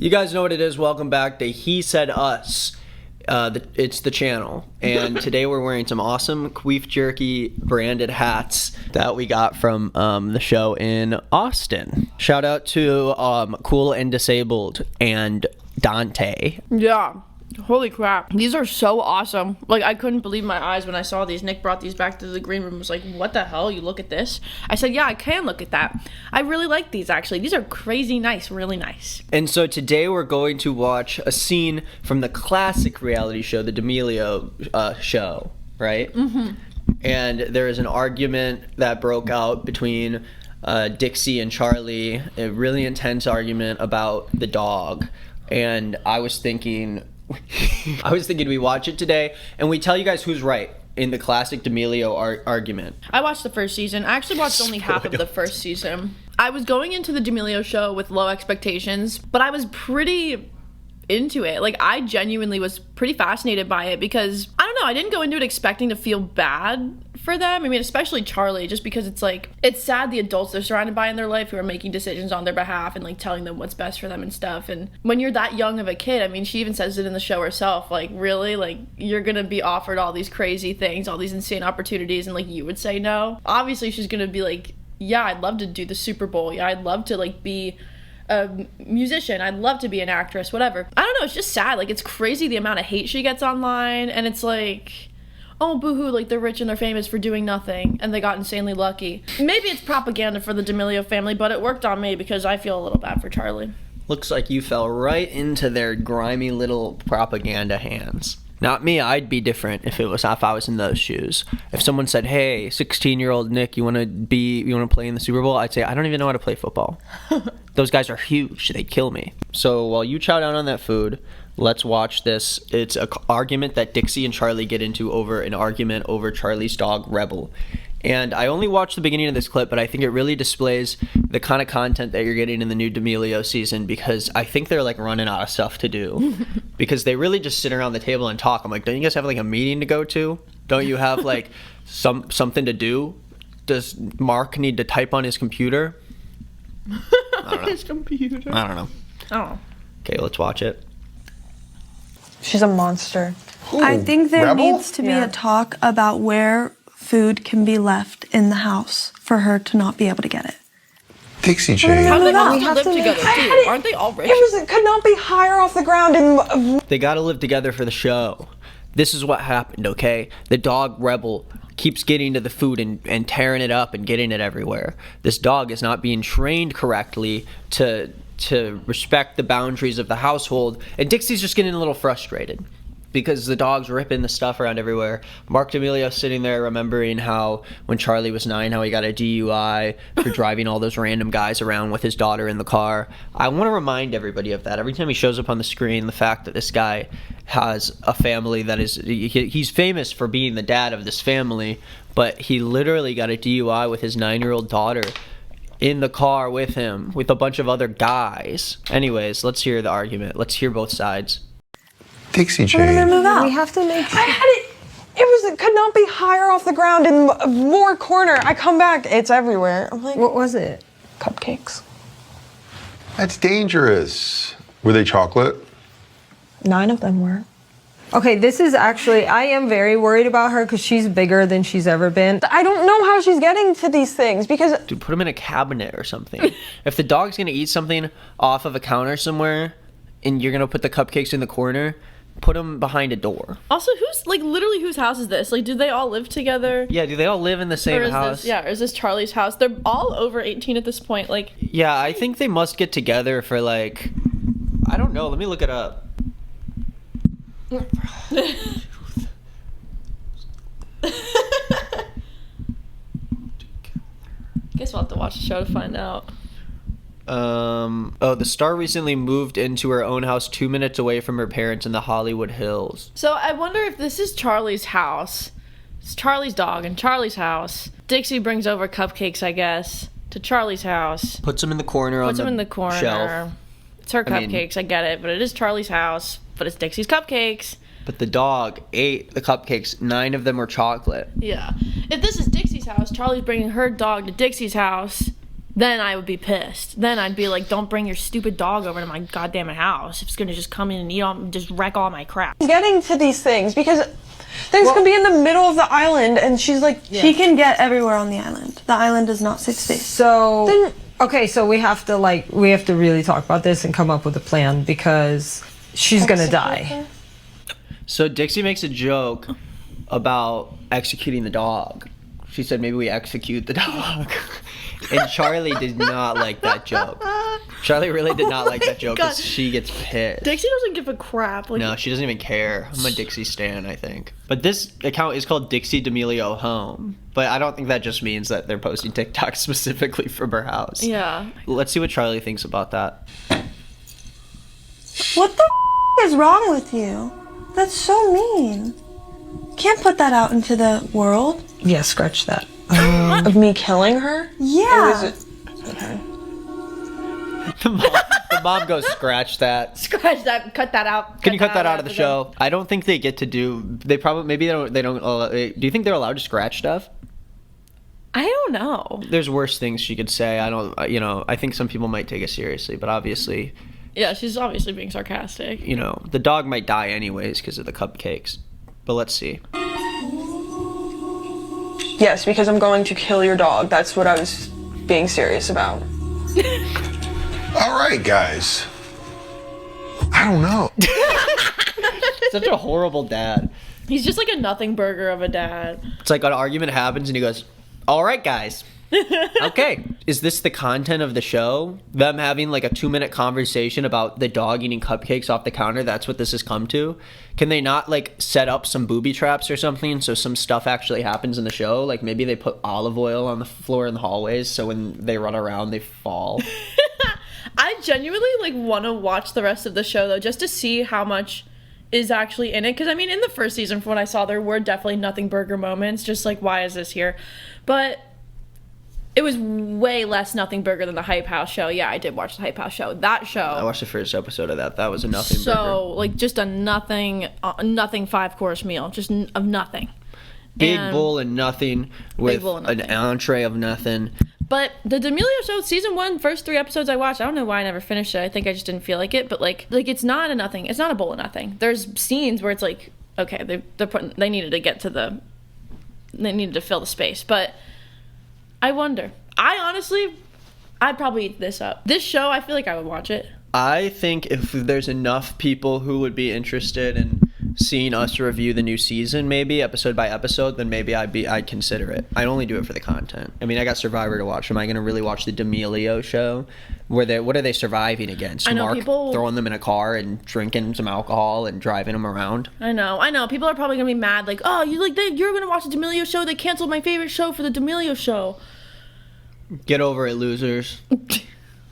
You guys know what it is. Welcome back to He Said Us. It's the channel. And today we're wearing some awesome Queef Jerky branded hats that we got from the show in Austin. Shout out to Cool and Disabled and Dante. Yeah. Holy crap. These are so awesome. Like, I couldn't believe my eyes when I saw these. Nick brought these back to the green room. Was like, what the hell? You look at this? I said, yeah, I can look at that. I really like these, actually. These are crazy nice. Really nice. And so today we're going to watch a scene from the classic reality show, the Damelio show, right? Mm-hmm. And there is an argument that broke out between Dixie and Charlie. A really intense argument about the dog. And I was thinking we watch it today and we tell you guys who's right in the classic Damelio argument. I watched the first season. I actually watched only half of the first season. I was going into the Damelio show with low expectations, but I was pretty into it. Like, I genuinely was pretty fascinated by it because, I don't know, I didn't go into it expecting to feel bad for them. I mean, especially Charlie, just because it's like, it's sad the adults they're surrounded by in their life who are making decisions on their behalf and like telling them what's best for them and stuff. And when you're that young of a kid, I mean, she even says it in the show herself, like, really, like, you're gonna be offered all these crazy things, all these insane opportunities, and like, you would say no. Obviously she's gonna be like, yeah, I'd love to do the Super Bowl, yeah, I'd love to like be a musician, I'd love to be an actress, whatever. I don't know, it's just sad. Like, it's crazy the amount of hate she gets online, and it's like, oh, boo-hoo, like, they're rich and they're famous for doing nothing, and they got insanely lucky. Maybe it's propaganda for the Damelio family, but it worked on me because I feel a little bad for Charlie. Looks like you fell right into their grimy little propaganda hands. Not me. I'd be different if I was in those shoes. If someone said, "Hey, 16-year-old Nick, you want to play in the Super Bowl?" I'd say, "I don't even know how to play football." Those guys are huge. They'd kill me. So while you chow down on that food, let's watch this. It's an argument that Dixie and Charlie get into over Charlie's dog, Rebel. And I only watched the beginning of this clip, but I think it really displays the kind of content that you're getting in the new Damelio season, because I think they're like running out of stuff to do because they really just sit around the table and talk. I'm like, don't you guys have like a meeting to go to? Don't you have like something to do? Does Mark need to type on his computer? I don't know. His computer? I don't know. Oh. Okay, let's watch it. She's a monster. Ooh, I think there Rebel? needs to be a talk about where food can be left in the house for her to not be able to get it. Dixie Jane. How do they all live together too? Aren't they all rich? It could not be higher off the ground. And they gotta live together for the show. This is what happened, okay? The dog Rebel keeps getting to the food and tearing it up and getting it everywhere. This dog is not being trained correctly to respect the boundaries of the household, and Dixie's just getting a little frustrated because the dog's ripping the stuff around everywhere. Mark Damelio sitting there remembering how when Charlie was 9, how he got a DUI for driving all those random guys around with his daughter in the car. I want to remind everybody of that. Every time he shows up on the screen, the fact that this guy has a family that is, he's famous for being the dad of this family, but he literally got a DUI with his 9-year-old daughter in the car with him, with a bunch of other guys. Anyways, let's hear the argument. Let's hear both sides. Dixie Jane. we have to make sure. I had it. It could not be higher off the ground in more corner. I come back, it's everywhere. I'm like, what was it? Cupcakes. That's dangerous. Were they chocolate? 9 of them were. Okay, this is actually, I am very worried about her because she's bigger than she's ever been. I don't know how she's getting to these things because... Dude, put them in a cabinet or something. If the dog's gonna eat something off of a counter somewhere and you're gonna put the cupcakes in the corner, put them behind a door. Also, whose house is this? Like, do they all live together? Yeah, do they all live in the same house? Or is this Charlie's house? They're all over 18 at this point. Like, yeah, I think they must get together for like, I don't know. Let me look it up. Guess we'll have to watch the show to find out. The star recently moved into her own house 2 minutes away from her parents in the Hollywood Hills. So I wonder if this is Charlie's house. It's Charlie's dog in Charlie's house. Dixie brings over cupcakes, I guess, to Charlie's house. Puts them in the corner on the shelf. It's her cupcakes, I get it, but it is Charlie's house, but it's Dixie's cupcakes. But the dog ate the cupcakes. 9 of them were chocolate. Yeah. If this is Dixie's house, Charlie's bringing her dog to Dixie's house. then I would be pissed. Then I'd be like, don't bring your stupid dog over to my goddamn house if it's gonna just come in and eat all, just wreck all my crap. Getting to these things because things could be in the middle of the island, and she's like, She can get everywhere on the island. The island is not 60. So, okay, so we have to really talk about this and come up with a plan because she's gonna die. So Dixie makes a joke about executing the dog. She said maybe we execute the dog. And Charlie did not like that joke. Charlie really did not like that joke because she gets pissed. Dixie doesn't give a crap. Like, No, she doesn't even care. I'm a Dixie stan, I think. But this account is called Dixie Damelio Home. But I don't think that just means that they're posting TikToks specifically from her house. yeah. Let's see what Charlie thinks about that. What the is wrong with you? That's so mean. Can't put that out into the world. Yeah, scratch that. of me killing her. Yeah. Okay. The mom goes, scratch that. Scratch that. Cut that out. Can you cut that out of the show? I don't think they get to do. They probably maybe they don't. Do you think they're allowed to scratch stuff? I don't know. There's worse things she could say. I don't. I think some people might take it seriously, but obviously, Yeah, she's obviously being sarcastic. the dog might die anyways because of the cupcakes. But let's see. Yes, because I'm going to kill your dog. That's what I was being serious about. All right, guys. I don't know. Such a horrible dad. He's just like a nothing burger of a dad. It's like an argument happens and he goes, "All right, guys." Okay. Is this the content of the show? Them having like a 2-minute conversation about the dog eating cupcakes off the counter? That's what this has come to? Can they not like set up some booby traps or something so some stuff actually happens in the show? Like maybe they put olive oil on the floor in the hallways so when they run around they fall. I genuinely like want to watch the rest of the show though, just to see how much is actually in it. Because I mean, in the first season, from what I saw, there were definitely nothing burger moments. Just like, why is this here? But it was way less nothing burger than the Hype House show. Yeah, I did watch the Hype House show. That show. I watched the first episode of that. That was a nothing burger. So like just a nothing 5-course meal, just of nothing. Big And- bowl and nothing with bowl of an nothing. entree of nothing. But the Damelio show, season 1, first 3 episodes I watched, I don't know why I never finished it. I think I just didn't feel like it. But like it's not a nothing. It's not a bowl of nothing. There's scenes where it's like, okay, they needed to get to they needed to fill the space. But I wonder. I'd probably eat this up. This show, I feel like I would watch it. I think if there's enough people who would be interested in seeing us review the new season, maybe episode by episode, then maybe I'd consider it. I'd only do it for the content. I mean, I got Survivor to watch. Am I going to really watch the Damelio show? What are they surviving against? I know, Mark people- throwing them in a car and drinking some alcohol and driving them around? I know. People are probably gonna be mad, like, oh, you're gonna watch the Damelio show. They canceled my favorite show for the Damelio show. Get over it, losers.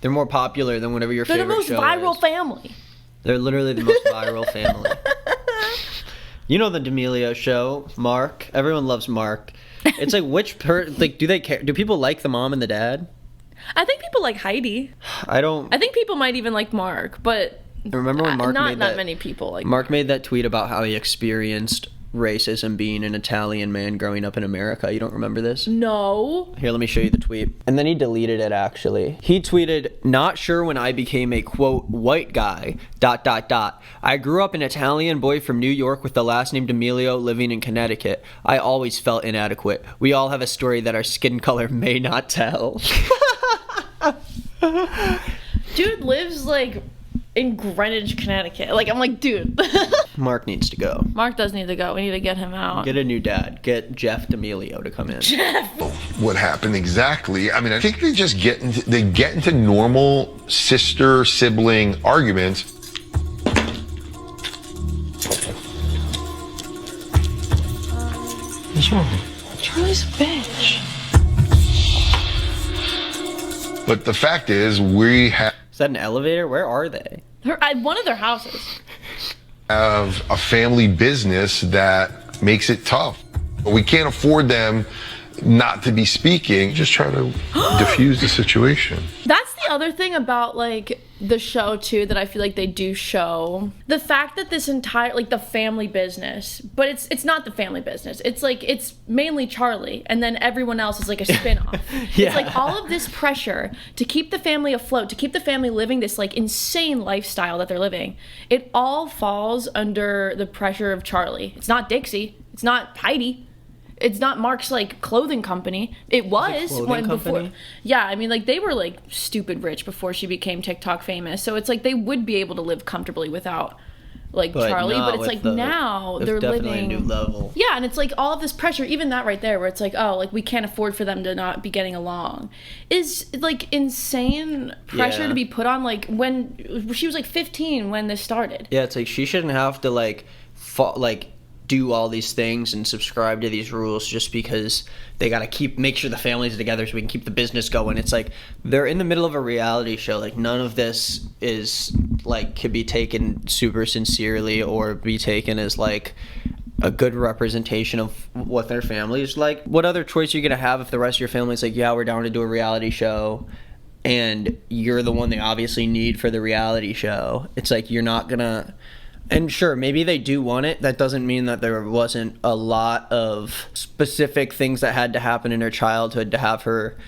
They're more popular than whatever your They're the favorite most show viral is. family. They're literally the most viral family. You know the Damelio show, Mark. Everyone loves Mark. It's like do they care? Do people like the mom and the dad? I think people like Heidi. I don't. I think people might even like Mark, but Remember when Mark not made that? many people like Mark made that tweet about how he experienced racism being an Italian man growing up in America. You don't remember this? No. Here, let me show you the tweet. And then he deleted it, actually. He tweeted, "Not sure when I became a, quote, white guy, ... I grew up an Italian boy from New York with the last name D'Amelio living in Connecticut. I always felt inadequate. We all have a story that our skin color may not tell." Dude lives like in Greenwich, Connecticut. Like, I'm like, dude. Mark needs to go. Mark does need to go. We need to get him out. Get a new dad. Get Jeff D'Amelio to come in. What happened exactly? I mean, I think they just get into normal sister sibling arguments. What's wrong? Charlie's a bitch. But the fact is, we have Is that an elevator? Where are they? One of their houses. a family business that makes it tough. We can't afford them not to be speaking. Just try to diffuse the situation. That's the other thing about like the show too that I feel like they do show the fact that this entire like the family business, but it's not the family business. It's like it's mainly Charlie, and then everyone else is like a spin-off. Yeah. It's like all of this pressure to keep the family afloat, to keep the family living this like insane lifestyle that they're living. It all falls under the pressure of Charlie. It's not Dixie. It's not Heidi. It's not Mark's like clothing company. It was when before. Yeah, I mean like they were like stupid rich before she became TikTok famous. So it's like they would be able to live comfortably without like Charlie, but it's like now they're living a new level. Yeah, and it's like all of this pressure, even that right there where it's like, oh, like we can't afford for them to not be getting along is like insane pressure to be put on like when she was like 15 when this started. Yeah, it's like she shouldn't have to like do all these things and subscribe to these rules just because they got to make sure the family's together so we can keep the business going. It's like they're in the middle of a reality show. Like none of this is like could be taken super sincerely or be taken as like a good representation of what their family is like. What other choice are you gonna have if the rest of your family's like, yeah, we're down to do a reality show and you're the one they obviously need for the reality show? It's like you're not gonna. And sure, maybe they do want it. That doesn't mean that there wasn't a lot of specific things that had to happen in her childhood to have her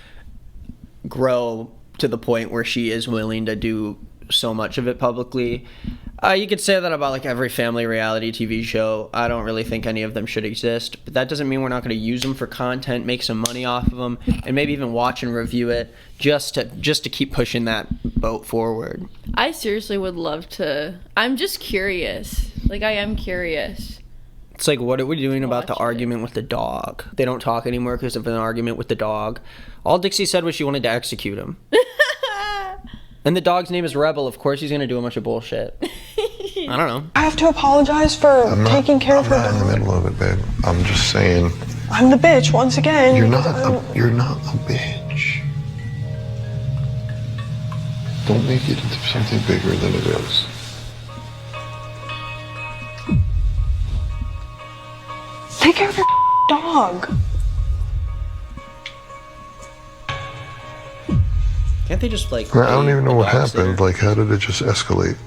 grow to the point where she is willing to do so much of it publicly. You could say that about like every family reality TV show. I don't really think any of them should exist, but that doesn't mean we're not going to use them for content, make some money off of them, and maybe even watch and review it just to keep pushing that boat forward. I seriously would love to. I'm just curious. Like I am curious. It's like, what are we doing about the argument with the dog? They don't talk anymore because of an argument with the dog. All Dixie said was she wanted to execute him. And the dog's name is Rebel. Of course he's going to do a bunch of bullshit. I don't know. I have to apologize for taking care of her. I'm not in the middle of it, babe. I'm just saying. I'm the bitch once again. You're not a bitch. Don't make it into something bigger than it is. Take care of your dog. Can't they just like... I don't even know what happened. Like, how did it just escalate?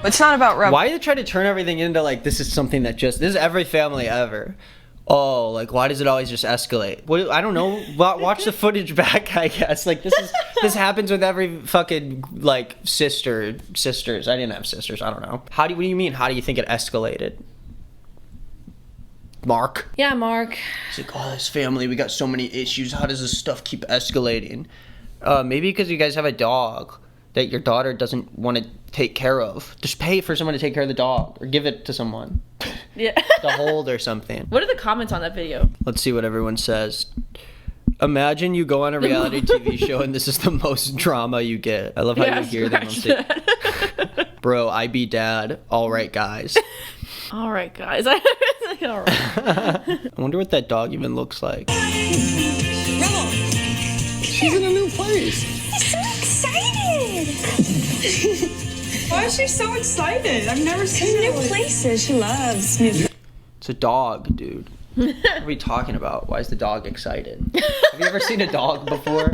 It's not about Rebel. Why do they try to turn everything into like this is something that just... This is every family ever. Oh, like why does it always just escalate? What, I don't know. Watch the footage back, I guess. Like this happens with every fucking like sisters. I didn't have sisters. I don't know. What do you mean? How do you think it escalated? Mark? Yeah, Mark. It's like, oh, this family, we got so many issues. How does this stuff keep escalating? Maybe because you guys have a dog that your daughter doesn't want to take care of. Just pay for someone to take care of the dog or give it to someone. Yeah. To hold or something. What are the comments on that video? Let's see what everyone says. Imagine you go on a reality TV show and this is the most drama you get. I love how you hear them say, bro, I be dad. All right, guys. All right, guys. All right. I wonder what that dog even looks like. Rebel. She's in a new place. She's so excited. Why is she so excited? I've never seen New places. She loves new. It's a dog, dude. What are we talking about? Why is the dog excited? Have you ever seen a dog before?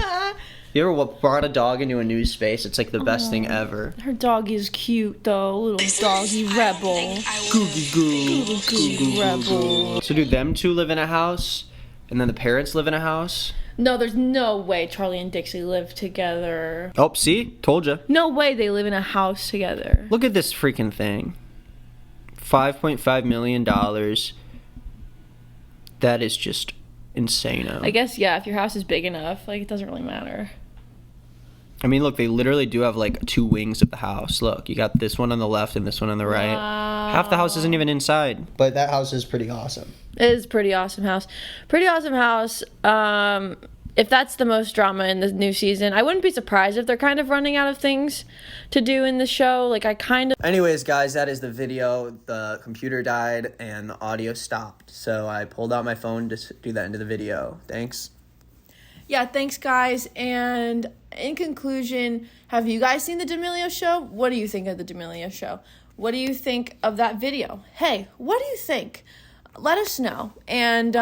You ever brought a dog into a new space? It's like the best thing ever. Her dog is cute though, little doggy Rebel. Googie goo. Rebel. So do them two live in a house, and then the parents live in a house? No, there's no way Charlie and Dixie live together. Oh, see? Told you. No way they live in a house together. Look at this freaking thing. $5.5 million. That is just insane. I guess, yeah, if your house is big enough, like, it doesn't really matter. I mean, look, they literally do have, like, two wings of the house. Look, you got this one on the left and this one on the right. Wow. Half the house isn't even inside. But that house is pretty awesome. It is a pretty awesome house. Pretty awesome house. If that's the most drama in the new season, I wouldn't be surprised if they're kind of running out of things to do in the show. Like, I kind of... Anyways, guys, that is the video. The computer died and the audio stopped. So I pulled out my phone to do that into the video. Thanks. Yeah, thanks, guys. And in conclusion, have you guys seen the Damelio show? What do you think of the Damelio show? What do you think of that video? Hey, what do you think? Let us know. And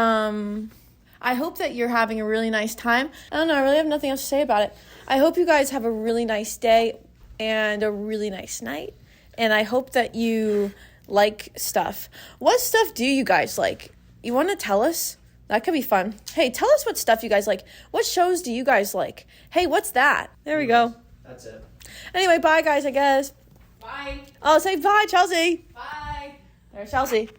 I hope that you're having a really nice time. I don't know, I really have nothing else to say about it. I hope you guys have a really nice day and a really nice night. And I hope that you like stuff. What stuff do you guys like? You want to tell us? That could be fun. Hey, tell us what stuff you guys like. What shows do you guys like? Hey, what's that? There we go. That's it. Anyway, bye guys, I guess. Bye. Oh, say bye, Chelsea. Bye. There's Chelsea.